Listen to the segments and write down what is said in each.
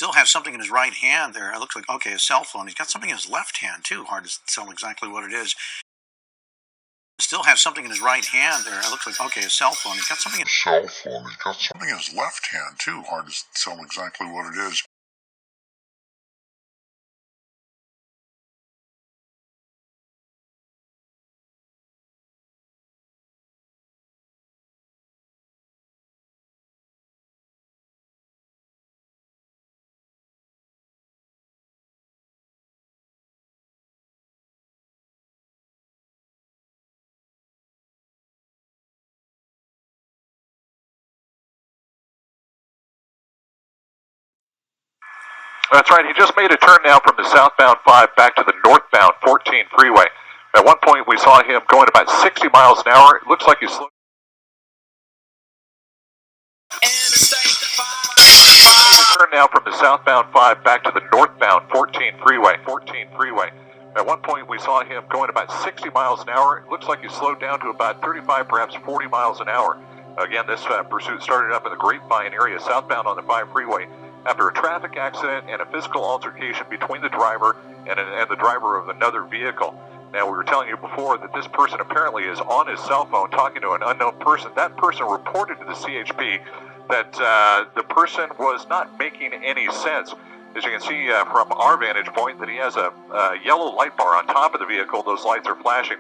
Still has something in his right hand there. It looks like, okay, a cell phone. He's got something in his left hand, too. Hard to tell exactly what it is. Still has something in his right hand there. It looks like, okay, a cell phone. He's got something in his left hand, too. Hard to tell exactly what it is. That's right. He just made a turn now from the southbound 5 back to the northbound 14 freeway. At one point, we saw him going about 60 miles an hour. It looks like he's slowed. Turn now from the southbound 5 back to the northbound 14 freeway. At one point, we saw him going about 60 miles an hour. It looks like he slowed down to about 35, perhaps 40 miles an hour. Again, this pursuit started up in the Grapevine area, southbound on the 5 freeway, after a traffic accident and a physical altercation between the driver and the driver of another vehicle. Now, we were telling you before that this person apparently is on his cell phone talking to an unknown person. That person reported to the CHP that the person was not making any sense. As you can see from our vantage point, that he has a yellow light bar on top of the vehicle. Those lights are flashing.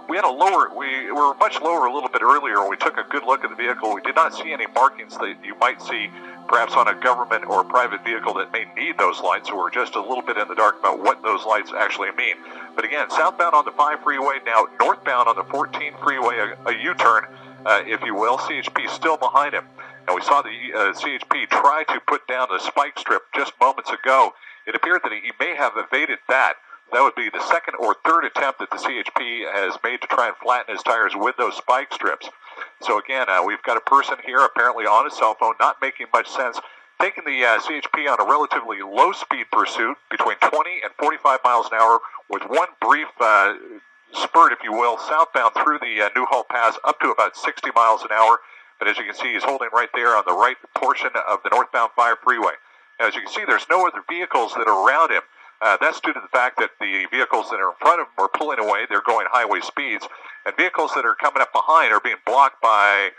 We were much lower a little bit earlier when we took a good look at the vehicle. We did not see any markings that you might see perhaps on a government or private vehicle that may need those lights, so we're just a little bit in the dark about what those lights actually mean. But again, southbound on the 5 freeway, now northbound on the 14 freeway, a U-turn, if you will. CHP still behind him. And we saw the CHP try to put down the spike strip just moments ago. It appeared that he may have evaded that. That would be the second or third attempt that the CHP has made to try and flatten his tires with those spike strips. So again, we've got a person here apparently on his cell phone, not making much sense, taking the CHP on a relatively low-speed pursuit between 20 and 45 miles an hour with one brief spurt, if you will, southbound through the Newhall Pass up to about 60 miles an hour. But as you can see, he's holding right there on the right portion of the northbound 5 freeway. Now, as you can see, there's no other vehicles that are around him. That's due to the fact that the vehicles that are in front of him are pulling away. They're going highway speeds. And vehicles that are coming up behind are being blocked by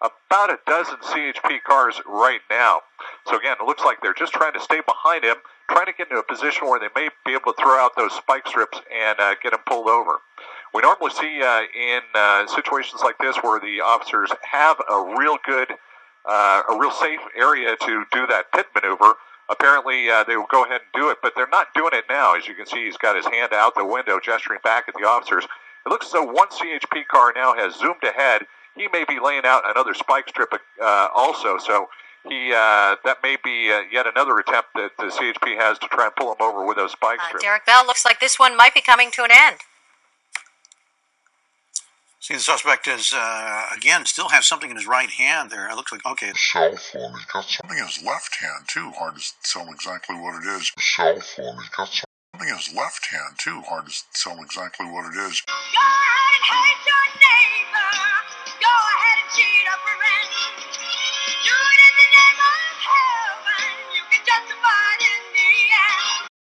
about a dozen CHP cars right now. So again, it looks like they're just trying to stay behind him, trying to get into a position where they may be able to throw out those spike strips and get him pulled over. We normally see in situations like this where the officers have a real safe area to do that pit maneuver. Apparently, they will go ahead and do it, but they're not doing it now. As you can see, he's got his hand out the window, gesturing back at the officers. It looks as though one CHP car now has zoomed ahead. He may be laying out another spike strip also, so that may be yet another attempt that the CHP has to try and pull him over with those spike strips. Derek Bell, looks like this one might be coming to an end. See, the suspect is, again, still has something in his right hand there. It looks like, okay, a cell phone. He's got something in his left hand, too. Hard to tell exactly what it is. Cell phone. He's got something in his left hand, too. Hard to tell exactly what it is. Go ahead and hate your neighbor. Go ahead and cheat a friend. Do it in the name of heaven. You can justify it in the end.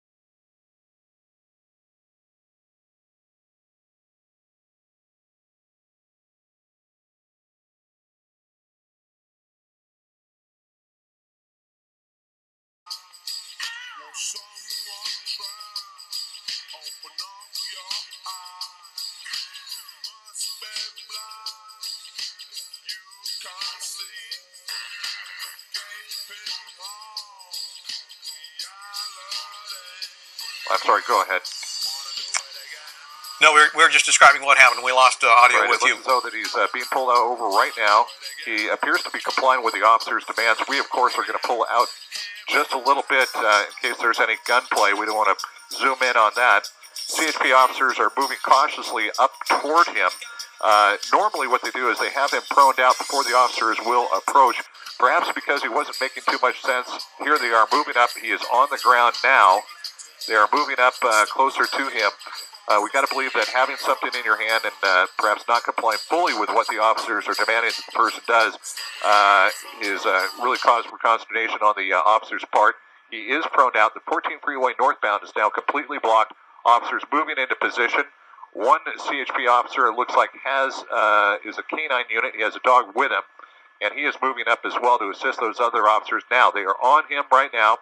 Someone try, open up your eyes. You must be blind, you can't see. Gaping hole, reality. I'm sorry, go ahead. No, we're just describing what happened. We lost audio with you. It looks as though that he's being pulled over right now. He appears to be complying with the officer's demands. We, of course, are going to pull out just a little bit in case there's any gunplay. We don't want to zoom in on that. CHP officers are moving cautiously up toward him. Normally what they do is they have him proned out before the officers will approach. Perhaps because he wasn't making too much sense, here they are moving up. He is on the ground now. They are moving up closer to him. We got to believe that having something in your hand and perhaps not complying fully with what the officers are demanding that the person does is really cause for consternation on the officer's part. He is prone out. The 14 freeway northbound is now completely blocked. Officers moving into position. One CHP officer, it looks like, is a canine unit. He has a dog with him, and he is moving up as well to assist those other officers now. They are on him right now.